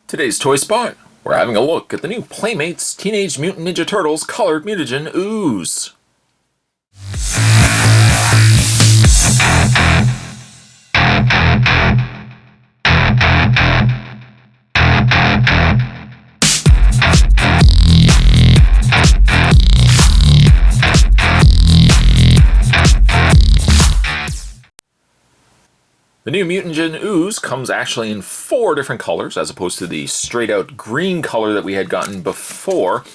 Today's Toy Spot, we're having a look at the new Playmates Teenage Mutant Ninja Turtles colored Mutagen Ooze. The new Mutagen Ooze comes actually in 4 different colors, as opposed to the straight-out green color that we had gotten before.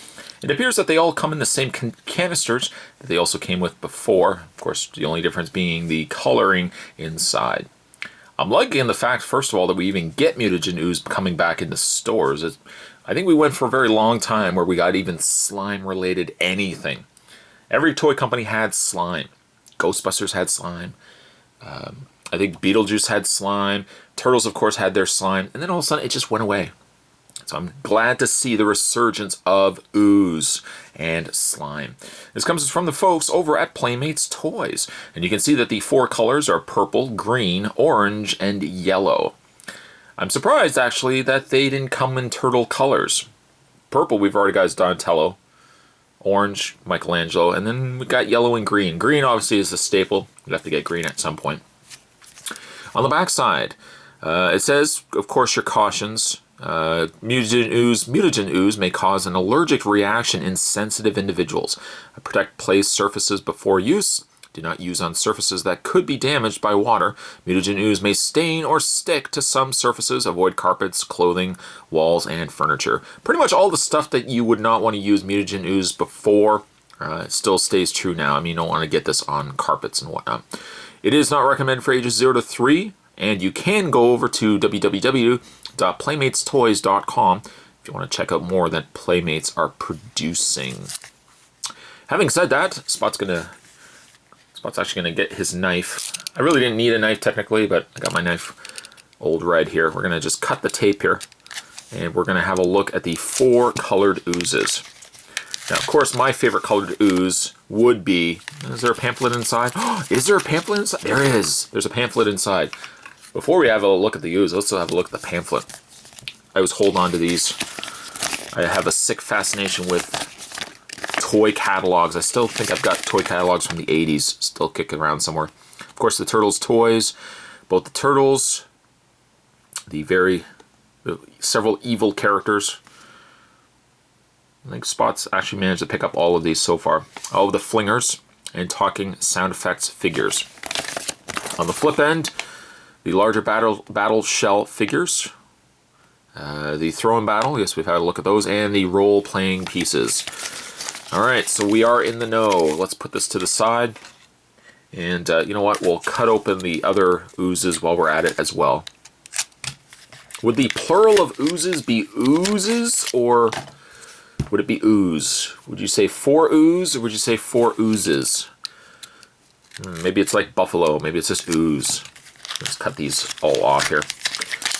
It appears that they all come in the same canisters that they also came with before. Of course, the only difference being the coloring inside. I'm liking the fact, first of all, that we even get Mutagen Ooze coming back into stores. I think we went for a very long time where we got even slime-related anything. Every toy company had slime. Ghostbusters had slime. I think Beetlejuice had slime. Turtles, of course, had their slime. And then all of a sudden, it just went away. So I'm glad to see the resurgence of Ooze and slime. This comes from the folks over at Playmates Toys. And you can see that the 4 colors are purple, green, orange, and yellow. I'm surprised, actually, that they didn't come in turtle colors. Purple, we've already got Donatello. Orange, Michelangelo. And then we got yellow and green. Green, obviously, is the staple. You have to get green at some point. On the back side, it says, of course, your cautions. Mutagen Ooze may cause an allergic reaction in sensitive individuals. Protect place surfaces before use. Do not use on surfaces that could be damaged by water. Mutagen Ooze may stain or stick to some surfaces. Avoid carpets, clothing, walls, and furniture. Pretty much all the stuff that you would not want to use Mutagen Ooze before still stays true now. I mean, you don't want to get this on carpets and whatnot. It is not recommended for ages 0 to 3, and you can go over to www.playmatestoys.com if you want to check out more that Playmates are producing. Having said that, Spot's actually gonna get his knife. I really didn't need a knife technically, but I got my knife old red here. We're gonna just cut the tape here, and we're gonna have a look at the 4 colored oozes. Now, of course, my favorite colored ooze would be... Is there a pamphlet inside? Is there a pamphlet inside? There is! There's a pamphlet inside. Before we have a look at the ooze, let's have a look at the pamphlet. I always hold on to these. I have a sick fascination with toy catalogs. I still think I've got toy catalogs from the 80s still kicking around somewhere. Of course, the Turtles toys. Both the Turtles, several evil characters. I think Spot's actually managed to pick up all of these so far. All of the flingers and talking sound effects figures. On the flip end, the larger battle shell figures. The throw and battle, yes, we've had a look at those. And the role-playing pieces. Alright, so we are in the know. Let's put this to the side. And you know what? We'll cut open the other oozes while we're at it as well. Would the plural of oozes be oozes, or... would it be ooze? Would you say 4 ooze, or would you say 4 oozes? Maybe it's like buffalo. Maybe it's just ooze. Let's cut these all off here.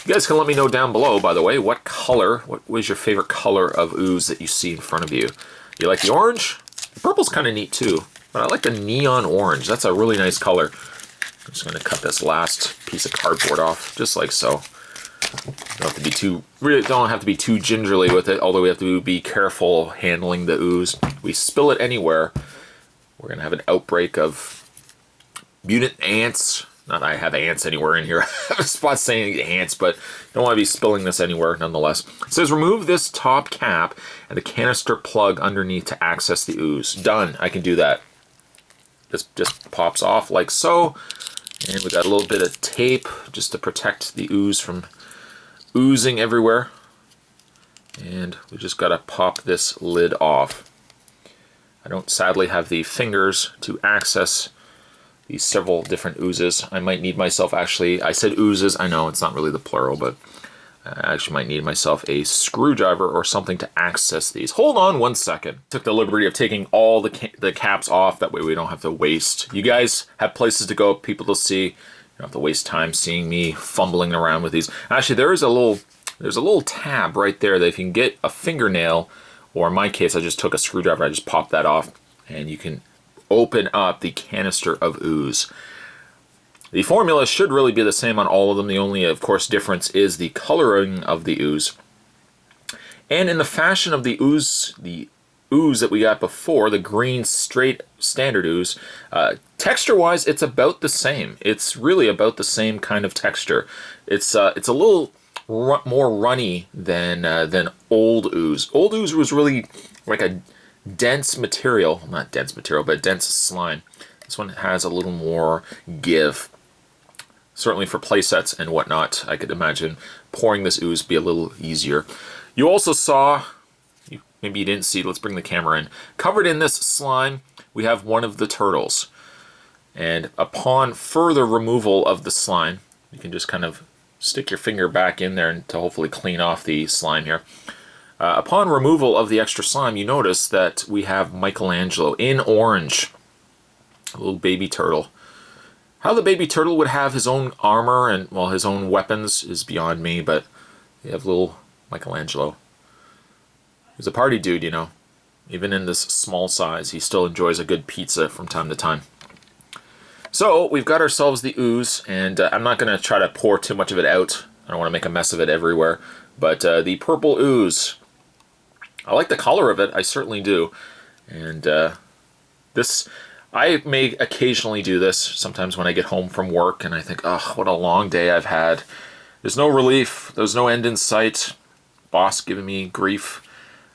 You guys can let me know down below, by the way, what was your favorite color of ooze that you see in front of you? You like the orange? The purple's kind of neat too, but I like the neon orange. That's a really nice color. I'm just going to cut this last piece of cardboard off, just like so. Don't have to be too gingerly with it, although we have to be careful handling the ooze. We spill it anywhere, we're going to have an outbreak of mutant ants. Not that I have ants anywhere in here. I have a spot saying ants, but you don't want to be spilling this anywhere nonetheless. It says remove this top cap and the canister plug underneath to access the ooze. Done. I can do that. This just pops off like so. And we got a little bit of tape just to protect the ooze from oozing everywhere. And we just got to pop this lid off. I don't sadly have the fingers to access these several different oozes. I might need myself, actually, I said oozes, I know it's not really the plural, but I actually might need myself a screwdriver or something to access these. Hold on one second. Took the liberty of taking all the caps off, that way we don't have to waste. You guys have places to go, people to see. You don't have to waste time seeing me fumbling around with these. Actually, there's a little tab right there that if you can get a fingernail, or in my case, I just took a screwdriver, I just popped that off, and you can open up the canister of ooze. The formula should really be the same on all of them. The only, of course, difference is the coloring of the ooze. And in the fashion of the ooze that we got before, the green straight standard ooze, texture-wise, it's about the same. It's really about the same kind of texture. It's a little more runny than old ooze. Old ooze was really like a dense material, not dense material, but dense slime. This one has a little more give. Certainly for play sets and whatnot, I could imagine pouring this ooze be a little easier. You also saw, maybe you didn't see, let's bring the camera in. Covered in this slime, we have one of the turtles. And upon further removal of the slime, you can just kind of stick your finger back in there to hopefully clean off the slime here. Upon removal of the extra slime, you notice that we have Michelangelo in orange. A little baby turtle. How the baby turtle would have his own armor and, well, his own weapons is beyond me, but you have little Michelangelo. He's a party dude, you know. Even in this small size, he still enjoys a good pizza from time to time. So, we've got ourselves the ooze, and I'm not going to try to pour too much of it out. I don't want to make a mess of it everywhere. But the purple ooze, I like the color of it, I certainly do. And this, I may occasionally do this, sometimes when I get home from work, and I think, oh, what a long day I've had. There's no relief, there's no end in sight. Boss giving me grief.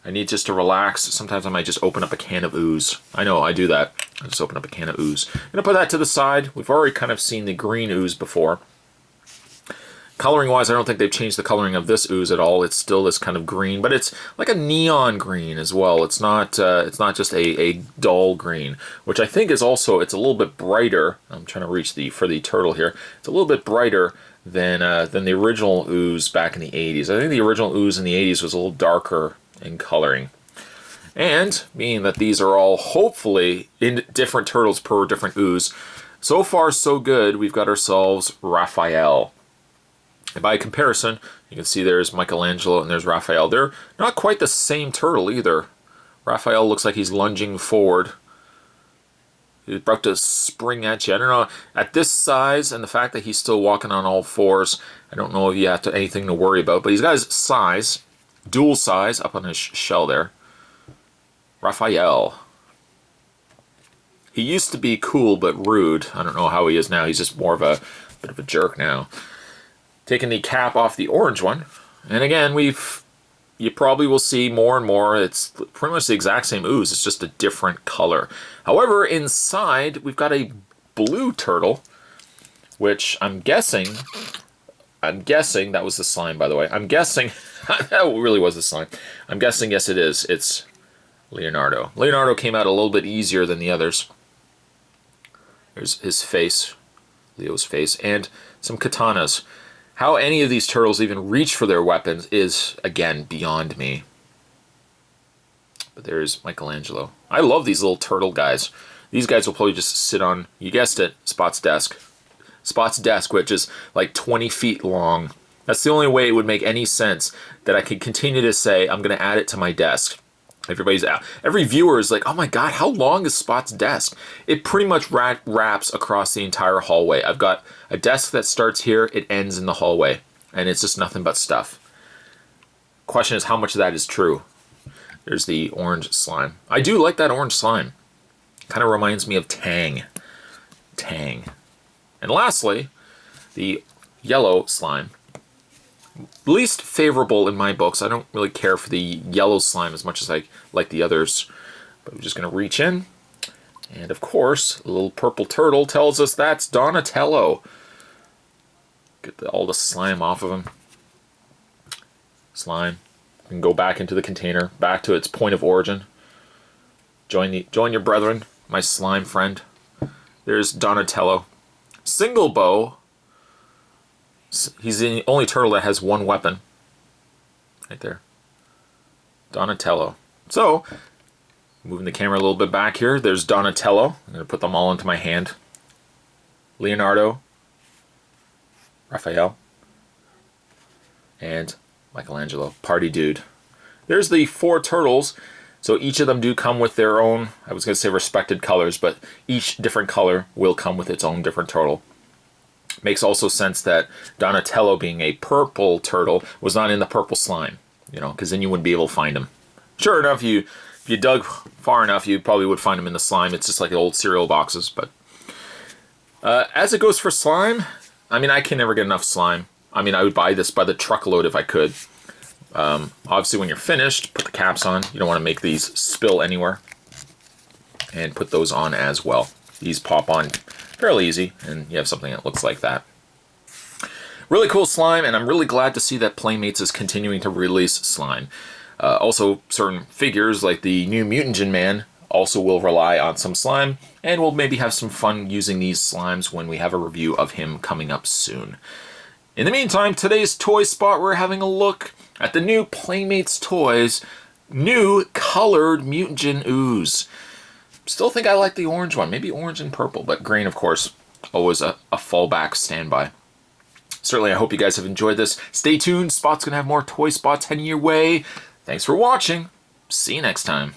I need just to relax. Sometimes I might just open up a can of ooze. I know, I do that. I just open up a can of ooze. I'm going to put that to the side. We've already kind of seen the green ooze before. Coloring-wise, I don't think they've changed the coloring of this ooze at all. It's still this kind of green, but it's like a neon green as well. It's not just a dull green, which I think is also, it's a little bit brighter. I'm trying to reach for the turtle here. It's a little bit brighter than the original ooze back in the 80s. I think the original ooze in the 80s was a little darker in coloring. And being that these are all hopefully in different turtles per different ooze, so far so good. We've got ourselves Raphael. And by comparison, you can see there's Michelangelo and there's Raphael. They're not quite the same turtle either. Raphael looks like he's lunging forward. He's about to spring at you. I don't know, at this size and the fact that he's still walking on all fours, I don't know if you have anything to worry about. But he's got his size, dual size, up on his shell there. Raphael. He used to be cool but rude. I don't know how he is now. He's just more of a bit of a jerk now. Taking the cap off the orange one. And again, you probably will see more and more. It's pretty much the exact same ooze. It's just a different color. However, inside, we've got a blue turtle, which I'm guessing that was the slime, by the way. I'm guessing that really was the slime. I'm guessing, yes, it is. It's Leonardo. Leonardo came out a little bit easier than the others. There's his face, Leo's face, and some katanas. How any of these turtles even reach for their weapons is, again, beyond me. But there's Michelangelo. I love these little turtle guys. These guys will probably just sit on, you guessed it, Spot's desk. Spot's desk, which is like 20 feet long. That's the only way it would make any sense that I could continue to say, I'm going to add it to my desk. Every viewer is like, oh my god, how long is Spot's desk? It pretty much wraps across the entire hallway. I've got a desk that starts here, it ends in the hallway, and it's just nothing but stuff. Question is, how much of that is true? There's the orange slime. I do like that orange slime. Kind of reminds me of Tang. Tang. And lastly, the yellow slime. Least favorable in my books. I don't really care for the yellow slime as much as I like the others. But we're just going to reach in. And of course, a little purple turtle tells us that's Donatello. Get all the slime off of him. Slime. And go back into the container, back to its point of origin. Join your brethren, my slime friend. There's Donatello. Single bow. He's the only turtle that has one weapon. Right there. Donatello. So, moving the camera a little bit back here, there's Donatello. I'm going to put them all into my hand. Leonardo. Raphael. And Michelangelo. Party dude. There's the 4 turtles. So each of them do come with their own, I was going to say respected colors, but each different color will come with its own different turtle. Makes also sense that Donatello, being a purple turtle, was not in the purple slime. you know, because then you wouldn't be able to find them. Sure enough, if you dug far enough, you probably would find them in the slime. It's just like the old cereal boxes. But as it goes for slime, I mean, I can never get enough slime. I mean, I would buy this by the truckload if I could. Obviously, when you're finished, put the caps on. You don't want to make these spill anywhere. And put those on as well. These pop on fairly easy, and you have something that looks like that. Really cool slime, and I'm really glad to see that Playmates is continuing to release slime. Also, certain figures like the new Mutagen man also will rely on some slime, and we'll maybe have some fun using these slimes when we have a review of him coming up soon. In the meantime, today's toy spot, we're having a look at the new Playmates toys, new colored Mutagen Ooze. Still think I like the orange one, maybe orange and purple, but green, of course, always a fallback standby. Certainly, I hope you guys have enjoyed this. Stay tuned, Spot's going to have more toy spots heading your way. Thanks for watching. See you next time.